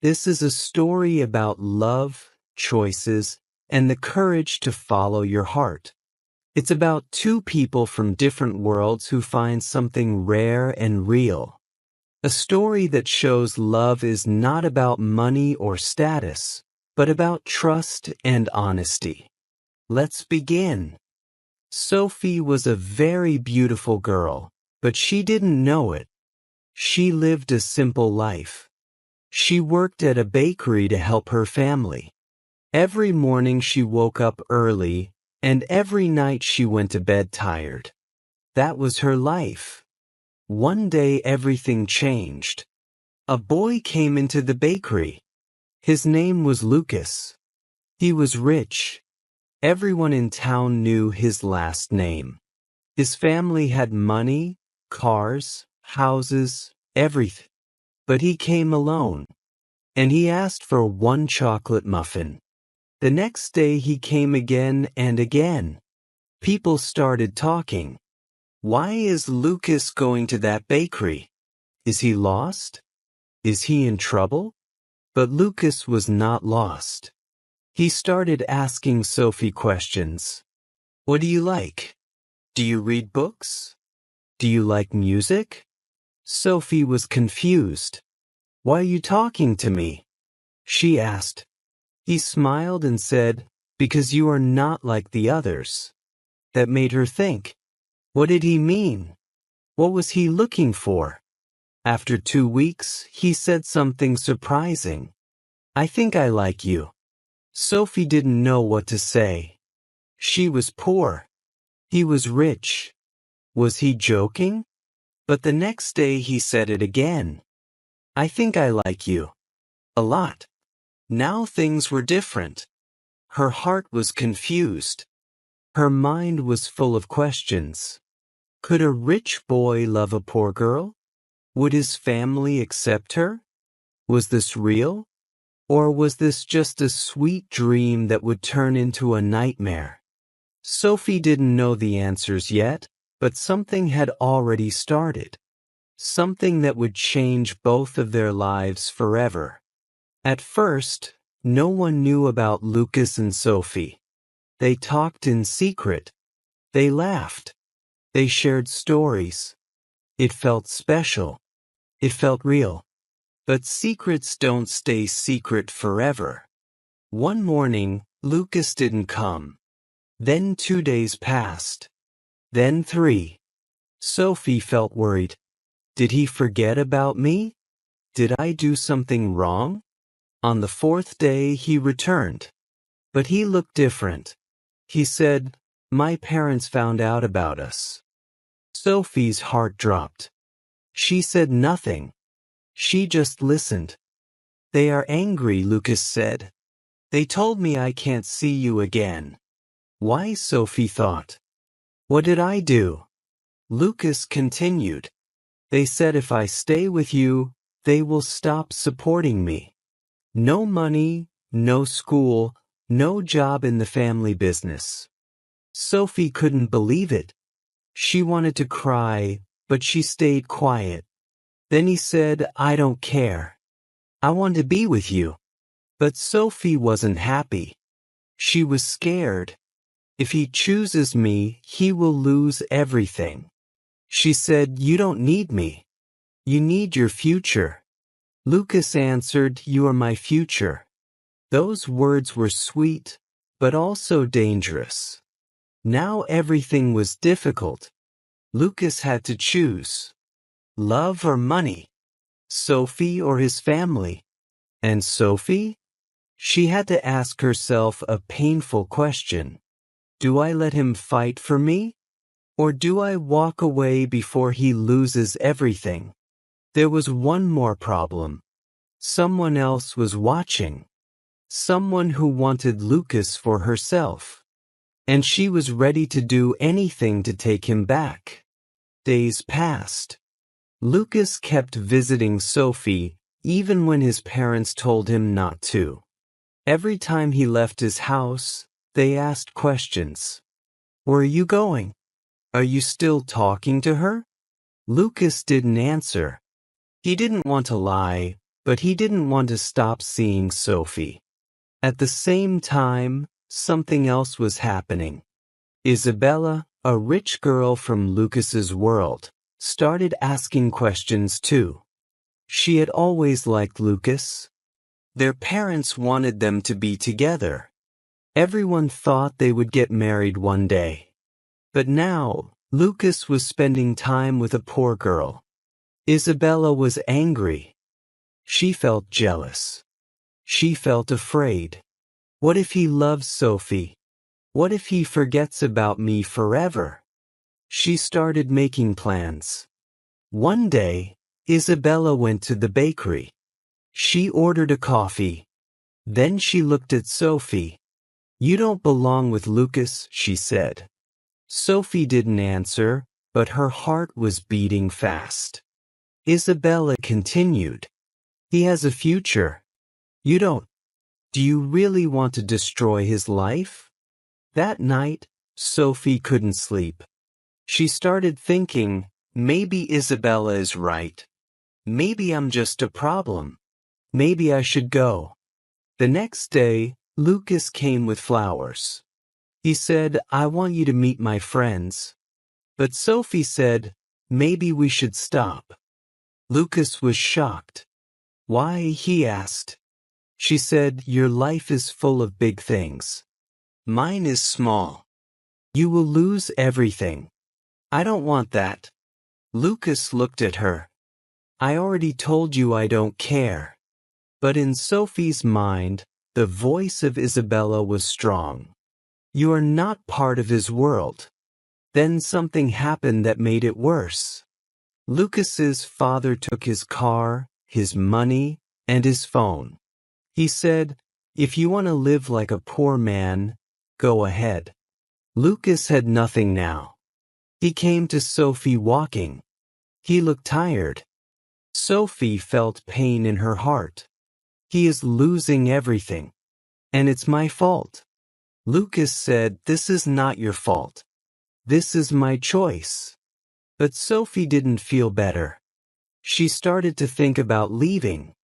This is a story about love, choices, and the courage to follow your heart. It's about two people from different worlds who find something rare and real. A story that shows love is not about money or status, but about trust and honesty. Let's begin. Sophie was a very beautiful girl, but she didn't know it. She lived a simple life. She worked at a bakery to help her family. Every morning she woke up early, and every night she went to bed tired. That was her life. One day everything changed. A boy came into the bakery. His name was Lucas. He was rich. Everyone in town knew his last name. His family had money, cars, houses, everything. But he came alone. And he asked for one chocolate muffin. The next day he came again and again. People started talking. Why is Lucas going to that bakery? Is he lost? Is he in trouble? But Lucas was not lost. He started asking Sophie questions. What do you like? Do you read books? Do you like music? Sophie was confused. Why are you talking to me? She asked. He smiled and said, because you are not like the others. That made her think. What did he mean? What was he looking for? After 2 weeks, he said something surprising. I think I like you. Sophie didn't know what to say. She was poor. He was rich. Was he joking? But the next day he said it again. I think I like you. A lot. Now things were different. Her heart was confused. Her mind was full of questions. Could a rich boy love a poor girl? Would his family accept her? Was this real? Or was this just a sweet dream that would turn into a nightmare? Sophie didn't know the answers yet, but something had already started. Something that would change both of their lives forever. At first, no one knew about Lucas and Sophie. They talked in secret. They laughed. They shared stories. It felt special. It felt real. But secrets don't stay secret forever. One morning, Lucas didn't come. Then 2 days passed. Then 3. Sophie felt worried. Did he forget about me? Did I do something wrong? On the 4th day, he returned. But he looked different. He said, my parents found out about us. Sophie's heart dropped. She said nothing. She just listened. They are angry, Lucas said. They told me I can't see you again. Why, Sophie thought. What did I do? Lucas continued. They said if I stay with you, they will stop supporting me. No money, no school, no job in the family business. Sophie couldn't believe it. She wanted to cry, but she stayed quiet. Then he said, I don't care. I want to be with you. But Sophie wasn't happy. She was scared. If he chooses me, he will lose everything. She said, you don't need me. You need your future. Lucas answered, you are my future. Those words were sweet, but also dangerous. Now everything was difficult. Lucas had to choose. Love or money? Sophie or his family? And Sophie? She had to ask herself a painful question. Do I let him fight for me? Or do I walk away before he loses everything? There was one more problem. Someone else was watching. Someone who wanted Lucas for herself. And she was ready to do anything to take him back. Days passed. Lucas kept visiting Sophie, even when his parents told him not to. Every time he left his house, they asked questions. Where are you going? Are you still talking to her? Lucas didn't answer. He didn't want to lie, but he didn't want to stop seeing Sophie. At the same time, something else was happening. Isabella, a rich girl from Lucas's world, started asking questions too. She had always liked Lucas. Their parents wanted them to be together. Everyone thought they would get married one day. But now, Lucas was spending time with a poor girl. Isabella was angry. She felt jealous. She felt afraid. What if he loves Sophie? What if he forgets about me forever? She started making plans. One day, Isabella went to the bakery. She ordered a coffee. Then she looked at Sophie. "You don't belong with Lucas," she said. Sophie didn't answer, but her heart was beating fast. Isabella continued. "He has a future. You don't. Do you really want to destroy his life?" That night, Sophie couldn't sleep. She started thinking, maybe Isabella is right. Maybe I'm just a problem. Maybe I should go. The next day, Lucas came with flowers. He said, "I want you to meet my friends." But Sophie said, "Maybe we should stop." Lucas was shocked. "Why?" he asked. She said, "Your life is full of big things. Mine is small. You will lose everything. I don't want that." Lucas looked at her. "I already told you I don't care." But in Sophie's mind, the voice of Isabella was strong. "You are not part of his world." Then something happened that made it worse. Lucas's father took his car, his money, and his phone. He said, "If you want to live like a poor man, go ahead." Lucas had nothing now. He came to Sophie walking. He looked tired. Sophie felt pain in her heart. "He is losing everything. And it's my fault." Lucas said, "This is not your fault. This is my choice." But Sophie didn't feel better. She started to think about leaving.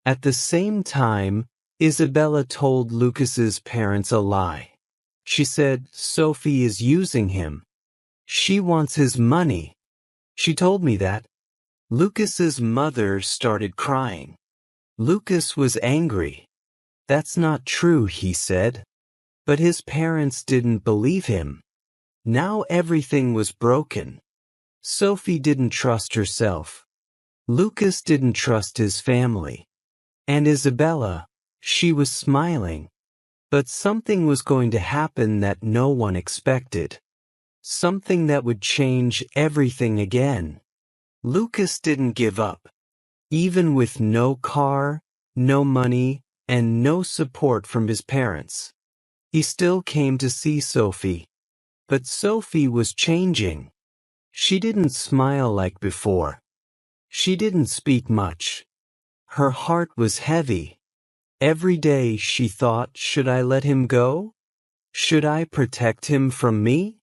At the same time, Isabella told Lucas's parents a lie. She said, "Sophie is using him. She wants his money. She told me that." Lucas's mother started crying. Lucas was angry. "That's not true," he said. But his parents didn't believe him. Now everything was broken. Sophie didn't trust herself. Lucas didn't trust his family. And Isabella, she was smiling. But something was going to happen that no one expected. Something that would change everything again. Lucas didn't give up. Even with no car, no money, and no support from his parents. He still came to see Sophie. But Sophie was changing. She didn't smile like before. She didn't speak much. Her heart was heavy. Every day she thought, should I let him go? Should I protect him from me?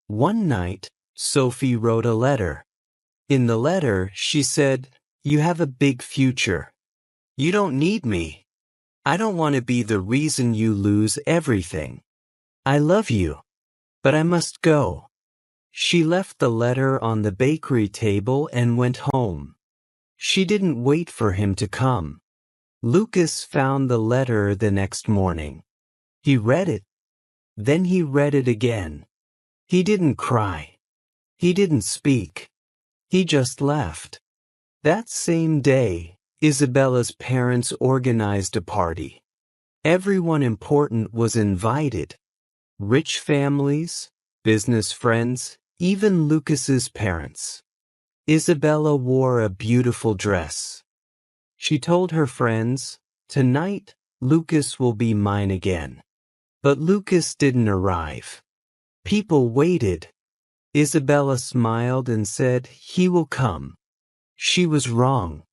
One night, Sophie wrote a letter. In the letter, she said, "You have a big future. You don't need me. I don't want to be the reason you lose everything. I love you, but I must go." She left the letter on the bakery table and went home. She didn't wait for him to come. Lucas found the letter the next morning. He read it. Then he read it again. He didn't cry. He didn't speak. He just left. That same day, Isabella's parents organized a party. Everyone important was invited. Rich families, business friends, even Lucas's parents. Isabella wore a beautiful dress. She told her friends, "Tonight, Lucas will be mine again." But Lucas didn't arrive. People waited. Isabella smiled and said, "He will come." She was wrong.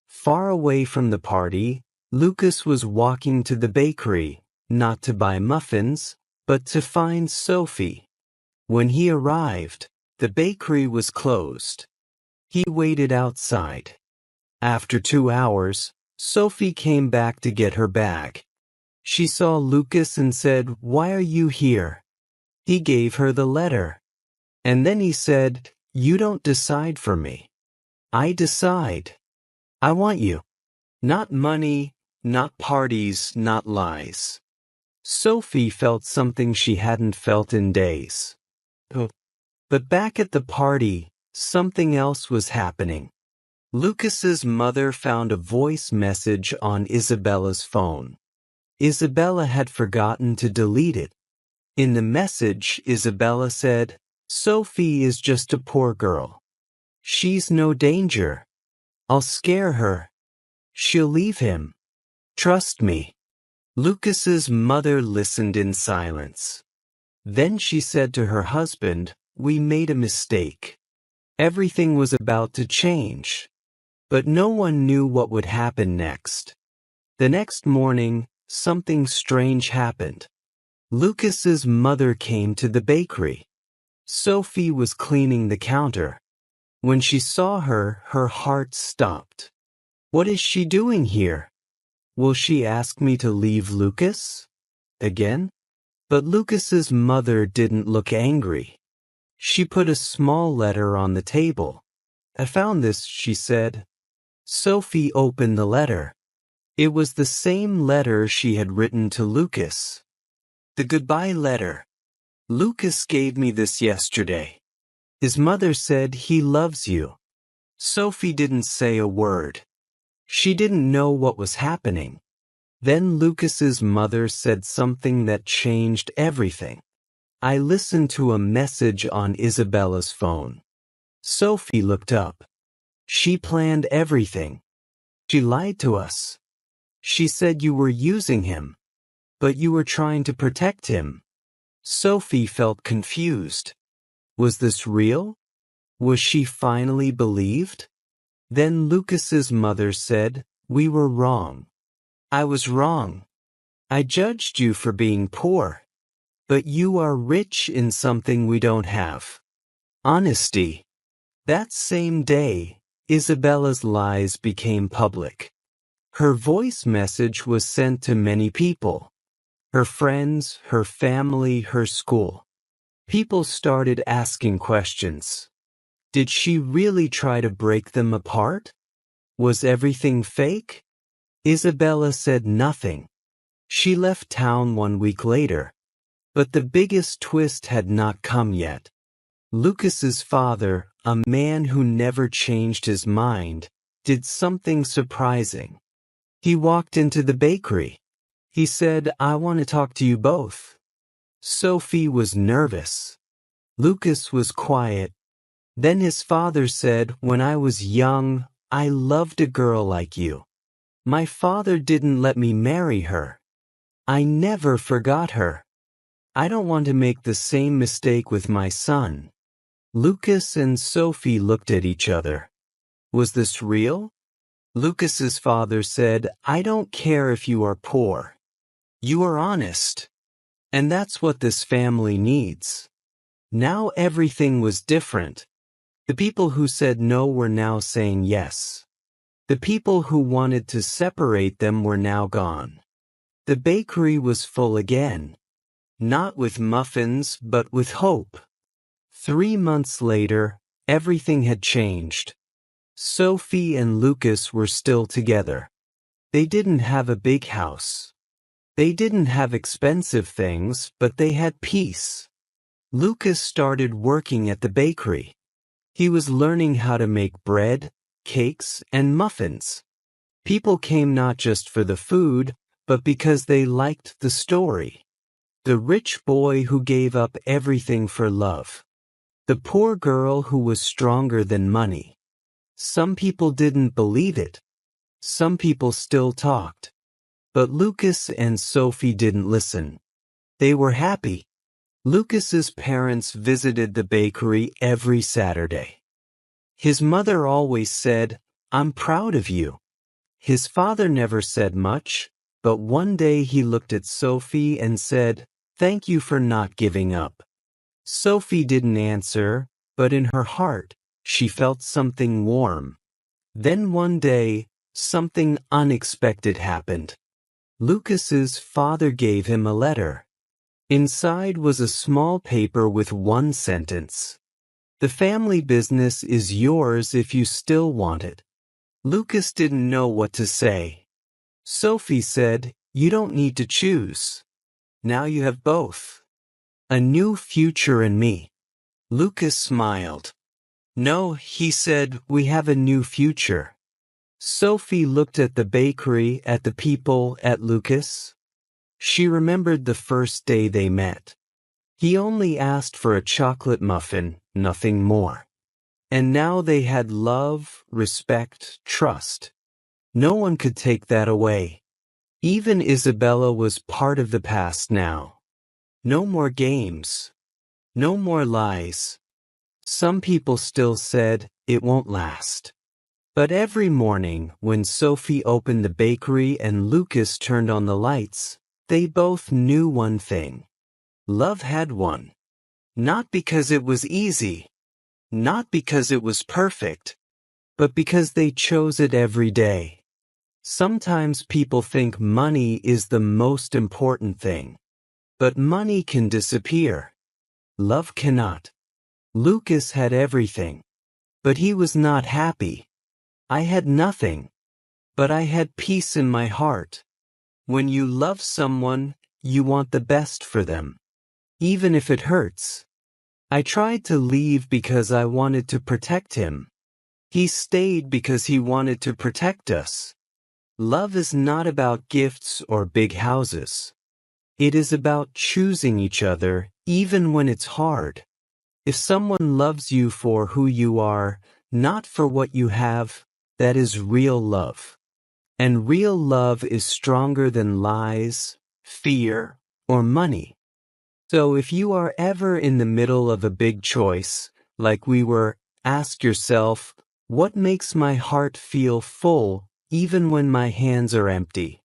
Far away from the party, Lucas was walking to the bakery, not to buy muffins, but to find Sophie. When he arrived, the bakery was closed. He waited outside. After 2 hours, Sophie came back to get her bag. She saw Lucas and said, "Why are you here?" He gave her the letter. And then he said, "You don't decide for me. I decide. I want you. Not money, not parties, not lies." Sophie felt something she hadn't felt in days. But back at the party, something else was happening. Lucas's mother found a voice message on Isabella's phone. Isabella had forgotten to delete it. In the message, Isabella said, "Sophie is just a poor girl. She's no danger. I'll scare her. She'll leave him. Trust me." Lucas's mother listened in silence. Then she said to her husband, "We made a mistake. Everything was about to change." But no one knew what would happen next. The next morning, something strange happened. Lucas's mother came to the bakery. Sophie was cleaning the counter. When she saw her, her heart stopped. "What is she doing here? Will she ask me to leave Lucas again?" But Lucas's mother didn't look angry. She put a small letter on the table. "I found this," she said. Sophie opened the letter. It was the same letter she had written to Lucas. The goodbye letter. "Lucas gave me this yesterday. His mother said he loves you." Sophie didn't say a word. She didn't know what was happening. Then Lucas's mother said something that changed everything. "I listened to a message on Isabella's phone." Sophie looked up. "She planned everything. She lied to us. She said you were using him, but you were trying to protect him." Sophie felt confused. Was this real? Was she finally believed? Then Lucas's mother said, "We were wrong. I was wrong. I judged you for being poor. But you are rich in something we don't have. Honesty." That same day, Isabella's lies became public. Her voice message was sent to many people. Her friends, her family, her school. People started asking questions. Did she really try to break them apart? Was everything fake? Isabella said nothing. She left town 1 week later. But the biggest twist had not come yet. Lucas's father, a man who never changed his mind, did something surprising. He walked into the bakery. He said, "I want to talk to you both." Sophie was nervous. Lucas was quiet. Then his father said, "When I was young, I loved a girl like you. My father didn't let me marry her. I never forgot her. I don't want to make the same mistake with my son." Lucas and Sophie looked at each other. Was this real? Lucas's father said, "I don't care if you are poor. You are honest. And that's what this family needs." Now everything was different. The people who said no were now saying yes. The people who wanted to separate them were now gone. The bakery was full again. Not with muffins, but with hope. 3 months later, everything had changed. Sophie and Lucas were still together. They didn't have a big house. They didn't have expensive things, but they had peace. Lucas started working at the bakery. He was learning how to make bread, cakes, and muffins. People came not just for the food, but because they liked the story. The rich boy who gave up everything for love. The poor girl who was stronger than money. Some people didn't believe it. Some people still talked. But Lucas and Sophie didn't listen. They were happy. Lucas's parents visited the bakery every Saturday. His mother always said, "I'm proud of you." His father never said much, but one day he looked at Sophie and said, "Thank you for not giving up." Sophie didn't answer, but in her heart, she felt something warm. Then one day, something unexpected happened. Lucas's father gave him a letter. Inside was a small paper with one sentence. "The family business is yours if you still want it." Lucas didn't know what to say. Sophie said, "You don't need to choose. Now you have both. A new future in me." Lucas smiled. "No," he said, "we have a new future." Sophie looked at the bakery, at the people, at Lucas. She remembered the first day they met. He only asked for a chocolate muffin, nothing more. And now they had love, respect, trust. No one could take that away. Even Isabella was part of the past now. No more games. No more lies. Some people still said, "It won't last." But every morning, when Sophie opened the bakery and Lucas turned on the lights, they both knew one thing. Love had won. Not because it was easy. Not because it was perfect. But because they chose it every day. Sometimes people think money is the most important thing. But money can disappear. Love cannot. Lucas had everything. But he was not happy. I had nothing. But I had peace in my heart. When you love someone, you want the best for them. Even if it hurts. I tried to leave because I wanted to protect him. He stayed because he wanted to protect us. Love is not about gifts or big houses. It is about choosing each other, even when it's hard. If someone loves you for who you are, not for what you have, that is real love. And real love is stronger than lies, fear, or money. So if you are ever in the middle of a big choice, like we were, ask yourself, what makes my heart feel full even when my hands are empty?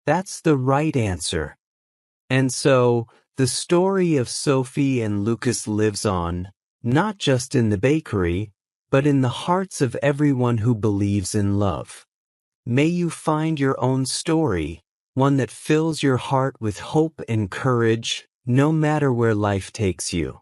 That's the right answer. And so, the story of Sophie and Lucas lives on, not just in the bakery, but in the hearts of everyone who believes in love. May you find your own story, one that fills your heart with hope and courage, no matter where life takes you.